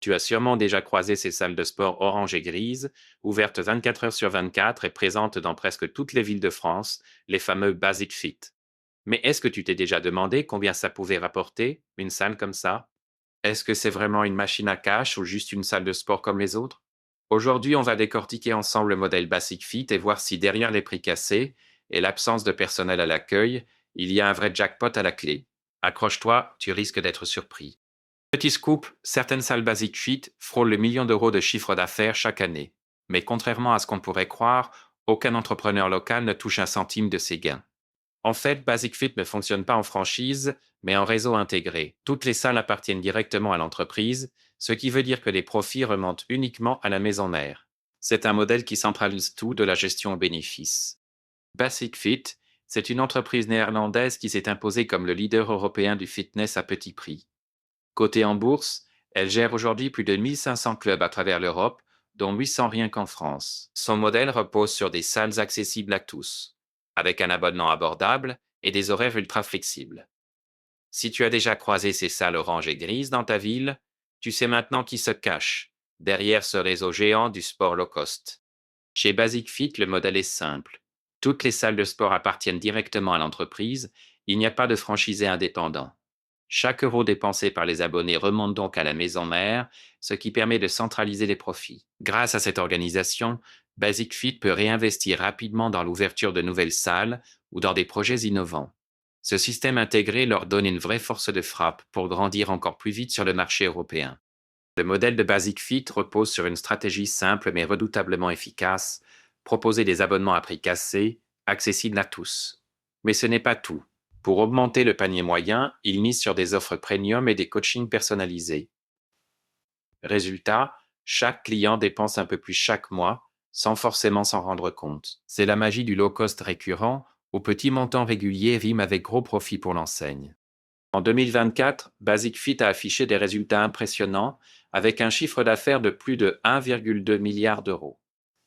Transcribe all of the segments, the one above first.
Tu as sûrement déjà croisé ces salles de sport orange et grises, ouvertes 24 heures sur 24 et présentes dans presque toutes les villes de France, les fameux Basic Fit. Mais est-ce que tu t'es déjà demandé combien ça pouvait rapporter, une salle comme ça? Est-ce que c'est vraiment une machine à cash ou juste une salle de sport comme les autres? Aujourd'hui, on va décortiquer ensemble le modèle Basic Fit et voir si derrière les prix cassés et l'absence de personnel à l'accueil, il y a un vrai jackpot à la clé. Accroche-toi, tu risques d'être surpris. Petit scoop, certaines salles Basic Fit frôlent le million d'euros de chiffre d'affaires chaque année. Mais contrairement à ce qu'on pourrait croire, aucun entrepreneur local ne touche un centime de ses gains. En fait, Basic Fit ne fonctionne pas en franchise, mais en réseau intégré. Toutes les salles appartiennent directement à l'entreprise, ce qui veut dire que les profits remontent uniquement à la maison mère. C'est un modèle qui centralise tout de la gestion aux bénéfices. Basic Fit, c'est une entreprise néerlandaise qui s'est imposée comme le leader européen du fitness à petit prix. Cotée en bourse, elle gère aujourd'hui plus de 1500 clubs à travers l'Europe, dont 800 rien qu'en France. Son modèle repose sur des salles accessibles à tous, avec un abonnement abordable et des horaires ultra flexibles. Si tu as déjà croisé ces salles orange et grises dans ta ville, tu sais maintenant qui se cache derrière ce réseau géant du sport low cost. Chez Basic Fit, le modèle est simple. Toutes les salles de sport appartiennent directement à l'entreprise, il n'y a pas de franchisé indépendant. Chaque euro dépensé par les abonnés remonte donc à la maison mère, ce qui permet de centraliser les profits. Grâce à cette organisation, Basic Fit peut réinvestir rapidement dans l'ouverture de nouvelles salles ou dans des projets innovants. Ce système intégré leur donne une vraie force de frappe pour grandir encore plus vite sur le marché européen. Le modèle de Basic Fit repose sur une stratégie simple mais redoutablement efficace: proposer des abonnements à prix cassés, accessibles à tous. Mais ce n'est pas tout. Pour augmenter le panier moyen, il mise sur des offres premium et des coachings personnalisés. Résultat, chaque client dépense un peu plus chaque mois, sans forcément s'en rendre compte. C'est la magie du low-cost récurrent, où petits montants réguliers riment avec gros profits pour l'enseigne. En 2024, Basic Fit a affiché des résultats impressionnants, avec un chiffre d'affaires de plus de 1,2 milliard d'euros.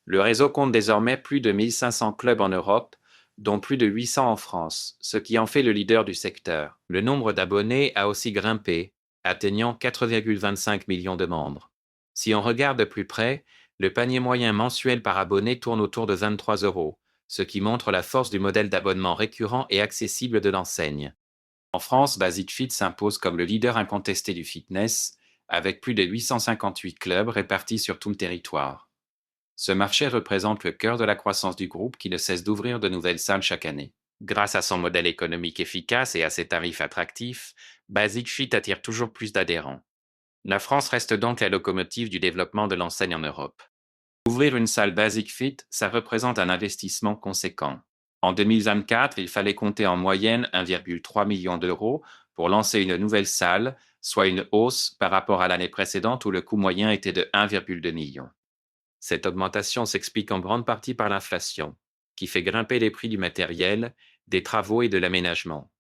Le réseau compte désormais plus de 1500 clubs en Europe, dont plus de 800 en France, ce qui en fait le leader du secteur. Le nombre d'abonnés a aussi grimpé, atteignant 4,25 millions de membres. Si on regarde de plus près, le panier moyen mensuel par abonné tourne autour de 23 euros, ce qui montre la force du modèle d'abonnement récurrent et accessible de l'enseigne. En France, Basic Fit s'impose comme le leader incontesté du fitness, avec plus de 858 clubs répartis sur tout le territoire. Ce marché représente le cœur de la croissance du groupe qui ne cesse d'ouvrir de nouvelles salles chaque année. Grâce à son modèle économique efficace et à ses tarifs attractifs, Basic Fit attire toujours plus d'adhérents. La France reste donc la locomotive du développement de l'enseigne en Europe. Ouvrir une salle Basic Fit, ça représente un investissement conséquent. En 2024, il fallait compter en moyenne 1,3 million d'euros pour lancer une nouvelle salle, soit une hausse par rapport à l'année précédente où le coût moyen était de 1,2 million. Cette augmentation s'explique en grande partie par l'inflation, qui fait grimper les prix du matériel, des travaux et de l'aménagement.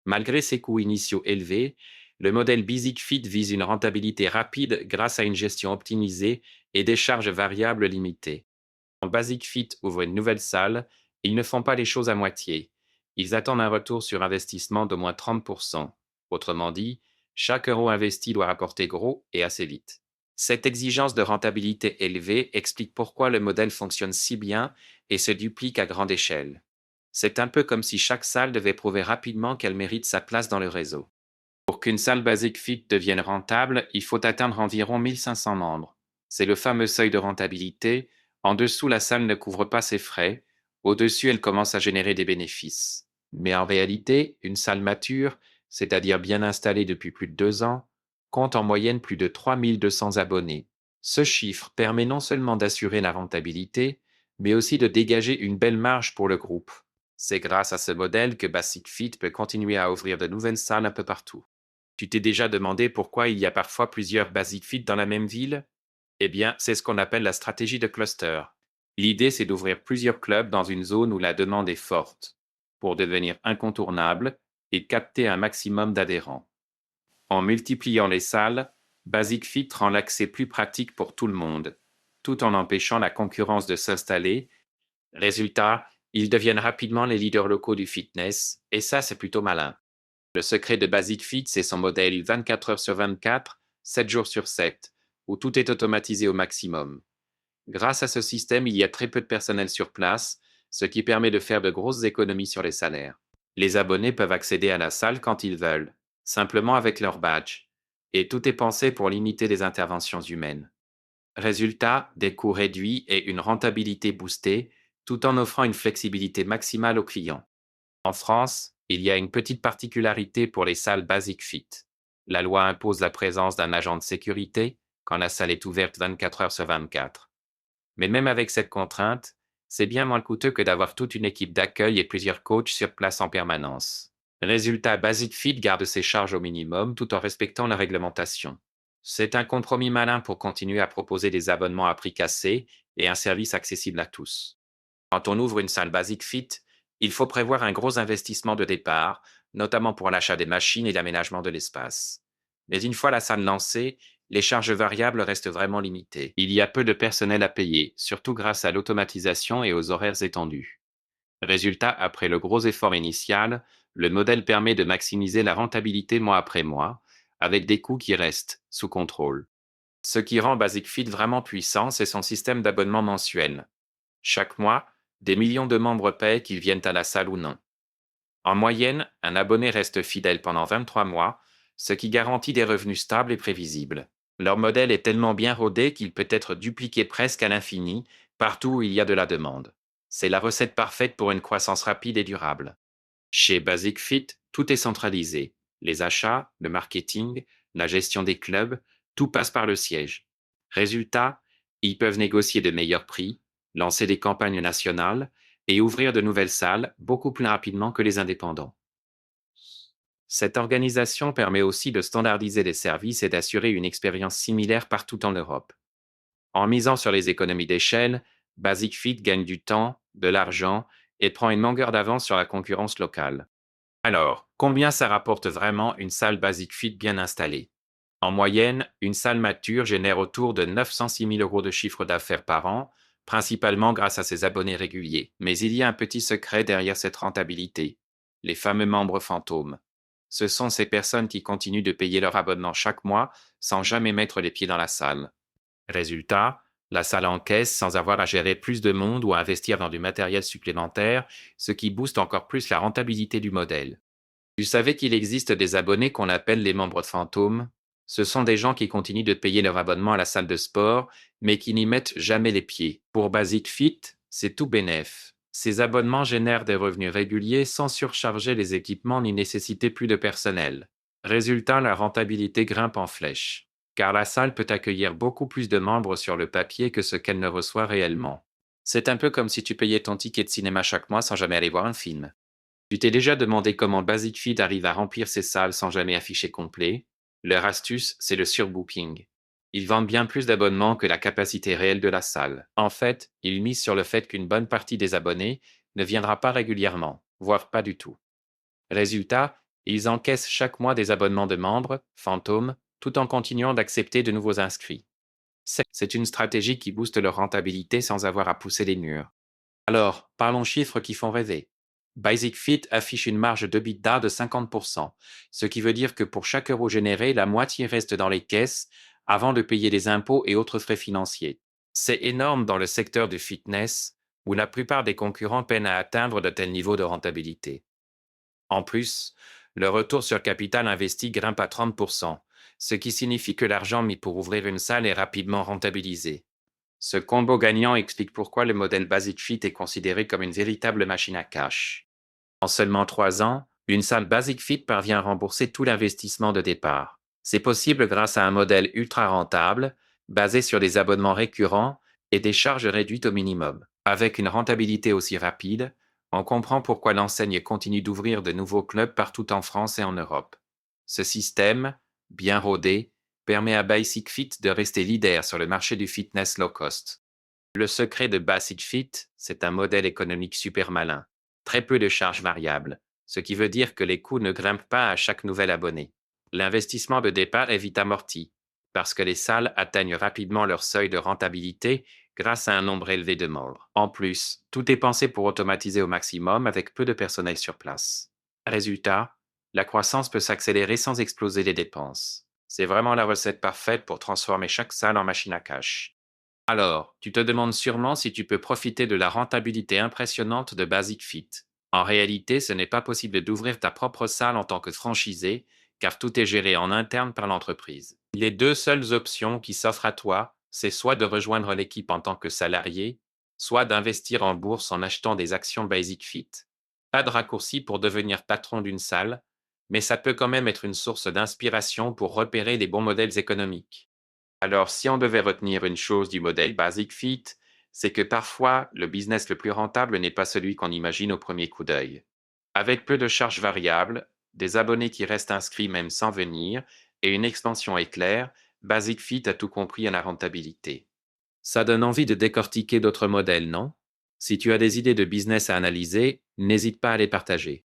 Malgré ses coûts initiaux élevés, le modèle Basic Fit vise une rentabilité rapide grâce à une gestion optimisée et des charges variables limitées. Quand Basic Fit ouvre une nouvelle salle, ils ne font pas les choses à moitié. Ils attendent un retour sur investissement d'au moins 30%. Autrement dit, chaque euro investi doit rapporter gros et assez vite. Cette exigence de rentabilité élevée explique pourquoi le modèle fonctionne si bien et se duplique à grande échelle. C'est un peu comme si chaque salle devait prouver rapidement qu'elle mérite sa place dans le réseau. Pour qu'une salle Basic Fit devienne rentable, il faut atteindre environ 1500 membres. C'est le fameux seuil de rentabilité. En dessous, la salle ne couvre pas ses frais. Au-dessus, elle commence à générer des bénéfices. Mais en réalité, une salle mature, c'est-à-dire bien installée depuis plus de 2 ans, compte en moyenne plus de 3200 abonnés. Ce chiffre permet non seulement d'assurer la rentabilité, mais aussi de dégager une belle marge pour le groupe. C'est grâce à ce modèle que Basic Fit peut continuer à ouvrir de nouvelles salles un peu partout. Tu t'es déjà demandé pourquoi il y a parfois plusieurs Basic Fit dans la même ville? Eh bien, c'est ce qu'on appelle la stratégie de cluster. L'idée, c'est d'ouvrir plusieurs clubs dans une zone où la demande est forte, pour devenir incontournable et capter un maximum d'adhérents. En multipliant les salles, Basic Fit rend l'accès plus pratique pour tout le monde, tout en empêchant la concurrence de s'installer. Résultat, ils deviennent rapidement les leaders locaux du fitness, et ça, c'est plutôt malin. Le secret de Basic Fit, c'est son modèle 24 heures sur 24, 7 jours sur 7, où tout est automatisé au maximum. Grâce à ce système, il y a très peu de personnel sur place, ce qui permet de faire de grosses économies sur les salaires. Les abonnés peuvent accéder à la salle quand ils veulent, simplement avec leur badge, et tout est pensé pour limiter les interventions humaines. Résultat, des coûts réduits et une rentabilité boostée, tout en offrant une flexibilité maximale aux clients. En France, il y a une petite particularité pour les salles Basic Fit. La loi impose la présence d'un agent de sécurité quand la salle est ouverte 24 heures sur 24. Mais même avec cette contrainte, c'est bien moins coûteux que d'avoir toute une équipe d'accueil et plusieurs coachs sur place en permanence. Résultat, Basic Fit garde ses charges au minimum tout en respectant la réglementation. C'est un compromis malin pour continuer à proposer des abonnements à prix cassé et un service accessible à tous. Quand on ouvre une salle Basic Fit, il faut prévoir un gros investissement de départ, notamment pour l'achat des machines et l'aménagement de l'espace. Mais une fois la salle lancée, les charges variables restent vraiment limitées. Il y a peu de personnel à payer, surtout grâce à l'automatisation et aux horaires étendus. Résultat, après le gros effort initial, le modèle permet de maximiser la rentabilité mois après mois, avec des coûts qui restent sous contrôle. Ce qui rend Basic Fit vraiment puissant, c'est son système d'abonnement mensuel. Chaque mois, des millions de membres paient qu'ils viennent à la salle ou non. En moyenne, un abonné reste fidèle pendant 23 mois, ce qui garantit des revenus stables et prévisibles. Leur modèle est tellement bien rodé qu'il peut être dupliqué presque à l'infini, partout où il y a de la demande. C'est la recette parfaite pour une croissance rapide et durable. Chez Basic Fit, tout est centralisé. Les achats, le marketing, la gestion des clubs, tout passe par le siège. Résultat, ils peuvent négocier de meilleurs prix, lancer des campagnes nationales et ouvrir de nouvelles salles beaucoup plus rapidement que les indépendants. Cette organisation permet aussi de standardiser les services et d'assurer une expérience similaire partout en Europe. En misant sur les économies d'échelle, Basic Fit gagne du temps, de l'argent et prend une longueur d'avance sur la concurrence locale. Alors, combien ça rapporte vraiment une salle Basic Fit bien installée? En moyenne, une salle mature génère autour de 906 000 euros de chiffre d'affaires par an, principalement grâce à ses abonnés réguliers. Mais il y a un petit secret derrière cette rentabilité: les fameux membres fantômes. Ce sont ces personnes qui continuent de payer leur abonnement chaque mois sans jamais mettre les pieds dans la salle. Résultat, la salle encaisse sans avoir à gérer plus de monde ou à investir dans du matériel supplémentaire, ce qui booste encore plus la rentabilité du modèle. Tu savais qu'il existe des abonnés qu'on appelle les membres fantômes? Ce sont des gens qui continuent de payer leur abonnement à la salle de sport, mais qui n'y mettent jamais les pieds. Pour Basic Fit, c'est tout bénef. Ces abonnements génèrent des revenus réguliers sans surcharger les équipements ni nécessiter plus de personnel. Résultat, la rentabilité grimpe en flèche, car la salle peut accueillir beaucoup plus de membres sur le papier que ce qu'elle ne reçoit réellement. C'est un peu comme si tu payais ton ticket de cinéma chaque mois sans jamais aller voir un film. Tu t'es déjà demandé comment Basic Fit arrive à remplir ses salles sans jamais afficher complet? Leur astuce, c'est le surbooking. Ils vendent bien plus d'abonnements que la capacité réelle de la salle. En fait, ils misent sur le fait qu'une bonne partie des abonnés ne viendra pas régulièrement, voire pas du tout. Résultat, ils encaissent chaque mois des abonnements de membres, fantômes, tout en continuant d'accepter de nouveaux inscrits. C'est une stratégie qui booste leur rentabilité sans avoir à pousser les murs. Alors, parlons chiffres qui font rêver. Basic Fit affiche une marge d'EBITDA de 50%, ce qui veut dire que pour chaque euro généré, la moitié reste dans les caisses avant de payer les impôts et autres frais financiers. C'est énorme dans le secteur du fitness, où la plupart des concurrents peinent à atteindre de tels niveaux de rentabilité. En plus, le retour sur capital investi grimpe à 30%, ce qui signifie que l'argent mis pour ouvrir une salle est rapidement rentabilisé. Ce combo gagnant explique pourquoi le modèle Basic Fit est considéré comme une véritable machine à cash. En seulement 3 ans, une salle Basic Fit parvient à rembourser tout l'investissement de départ. C'est possible grâce à un modèle ultra rentable, basé sur des abonnements récurrents et des charges réduites au minimum. Avec une rentabilité aussi rapide, on comprend pourquoi l'enseigne continue d'ouvrir de nouveaux clubs partout en France et en Europe. Ce système, bien rodé, permet à Basic Fit de rester leader sur le marché du fitness low cost. Le secret de Basic Fit, c'est un modèle économique super malin. Très peu de charges variables, ce qui veut dire que les coûts ne grimpent pas à chaque nouvel abonné. L'investissement de départ est vite amorti, parce que les salles atteignent rapidement leur seuil de rentabilité grâce à un nombre élevé de membres. En plus, tout est pensé pour automatiser au maximum avec peu de personnel sur place. Résultat, la croissance peut s'accélérer sans exploser les dépenses. C'est vraiment la recette parfaite pour transformer chaque salle en machine à cash. Alors, tu te demandes sûrement si tu peux profiter de la rentabilité impressionnante de Basic Fit. En réalité, ce n'est pas possible d'ouvrir ta propre salle en tant que franchisé, car tout est géré en interne par l'entreprise. Les deux seules options qui s'offrent à toi, c'est soit de rejoindre l'équipe en tant que salarié, soit d'investir en bourse en achetant des actions Basic Fit. Pas de raccourci pour devenir patron d'une salle, mais ça peut quand même être une source d'inspiration pour repérer les bons modèles économiques. Alors, si on devait retenir une chose du modèle Basic Fit, c'est que parfois, le business le plus rentable n'est pas celui qu'on imagine au premier coup d'œil. Avec peu de charges variables, des abonnés qui restent inscrits même sans venir, et une expansion éclair, Basic Fit a tout compris à la rentabilité. Ça donne envie de décortiquer d'autres modèles, non? Si tu as des idées de business à analyser, n'hésite pas à les partager.